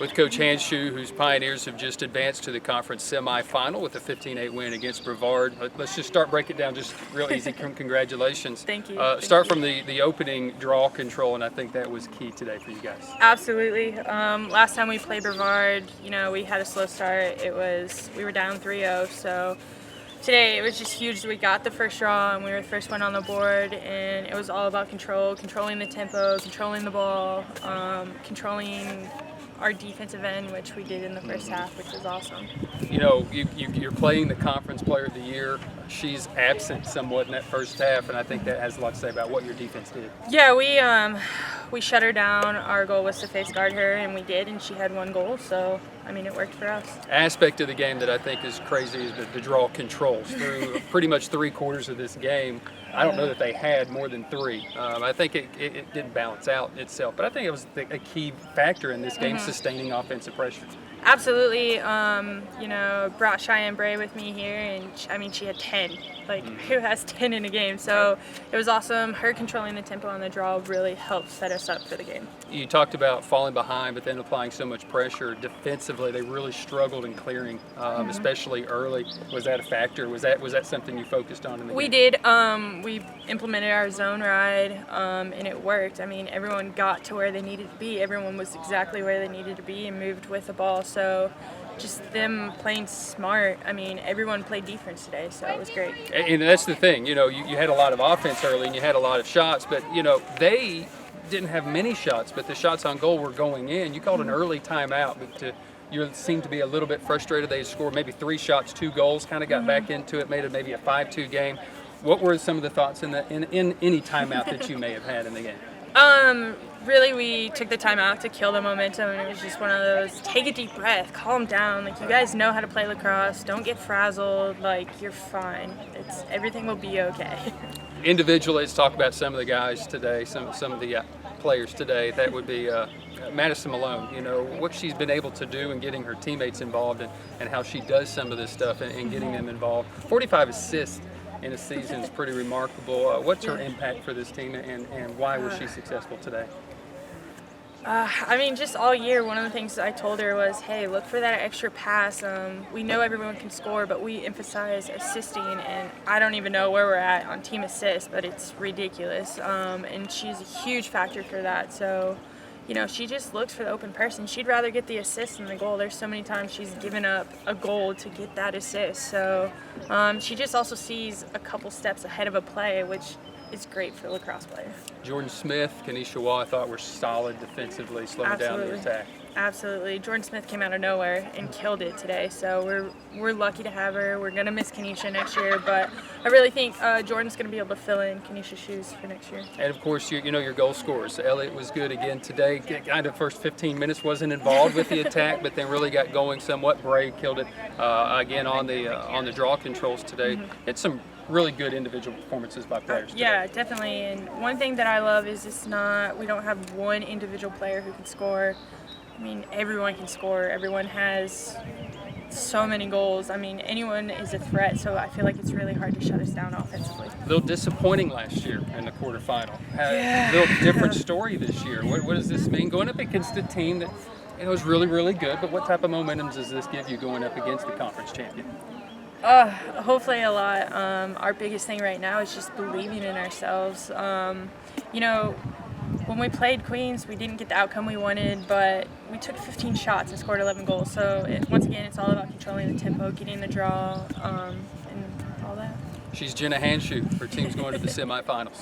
with Coach Handshoe, whose Pioneers have just advanced to the conference semifinal with a 15-8 win against Brevard. Let's just break it down just real easy. Congratulations. Thank you. Start from the opening draw control, and I think that was key today for you guys. Absolutely. Last time we played Brevard, we had a slow start. We were down 3-0, so today it was just huge that we got the first draw and we were the first one on the board, and it was all about controlling the tempo, controlling the ball, controlling our defensive end, which we did in the first half, which was awesome. You're playing the Conference Player of the Year. She's absent somewhat in that first half, and I think that has a lot to say about what your defense did. Yeah, we shut her down. Our goal was to face guard her, and we did, and she had one goal, so it worked for us. Aspect of the game that I think is crazy is the draw controls through pretty much 3/4 of this game. I don't know that they had more than 3. I think it didn't balance out itself, but I think it was a key factor in this game, sustaining offensive pressure. Absolutely. Brought Cheyenne Bray with me here, and she had 10. Who has 10 in a game? So it was awesome. Her controlling the tempo on the draw really helped set us up for the game. You talked about falling behind, but then applying so much pressure. Defensively, they really struggled in clearing, especially early. Was that a factor? Was that something you focused on in the game? We did. We implemented our zone ride, and it worked. Everyone got to where they needed to be. Everyone was exactly where they needed to be and moved with the ball. So just them playing smart. Everyone played defense today, so it was great. And that's the thing. You had a lot of offense early and you had a lot of shots, but they didn't have many shots, but the shots on goal were going in. You called an early timeout, but you seemed to be a little bit frustrated. They scored maybe 3 shots, 2 goals, kind of got back into it, made it maybe a 5-2 game. What were some of the thoughts in any timeout that you may have had in the game? Really, we took the time out to kill the momentum, and it was just one of those, take a deep breath, calm down. You guys know how to play lacrosse. Don't get frazzled. You're fine. Everything will be okay. Individually, let's talk about some of the guys today, some of the players today. That would be Madison Malone. What she's been able to do and getting her teammates involved, and how she does some of this stuff and getting them involved. 45 assists in a season is pretty remarkable. What's her impact for this team, and why was she successful today? Just all year, one of the things I told her was, hey, look for that extra pass. We know everyone can score, but we emphasize assisting, and I don't even know where we're at on team assists, but it's ridiculous. And she's a huge factor for that. So, she just looks for the open person. She'd rather get the assist than the goal. There's so many times she's given up a goal to get that assist. So she just also sees a couple steps ahead of a play, which is great for a lacrosse player. Jordan Smith, Kenesha Waugh, I thought were solid defensively, slowing down the attack. Absolutely. Jordan Smith came out of nowhere and killed it today, so we're lucky to have her. We're going to miss Kenesha next year, but I really think Jordan's going to be able to fill in Kenesha's shoes for next year. And, of course, your goal scorers. Elliott was good again today. Kind of first 15 minutes wasn't involved with the attack, but then really got going somewhat. Bray killed it again on the draw controls today. It's some really good individual performances by players today. Yeah, definitely. And one thing that I love is we don't have one individual player who can score. Everyone can score. Everyone has so many goals. Anyone is a threat, so I feel like it's really hard to shut us down offensively. A little disappointing last year in the quarterfinal. A little different story this year. What does this mean? Going up against a team that is really, really good, but what type of momentum does this give you going up against the conference champion? Hopefully a lot. Our biggest thing right now is just believing in ourselves. When we played Queens, we didn't get the outcome we wanted, but we took 15 shots and scored 11 goals. So once again, it's all about controlling the tempo, getting the draw, and all that. She's Jenna Handshoe. Her team's going to the semifinals.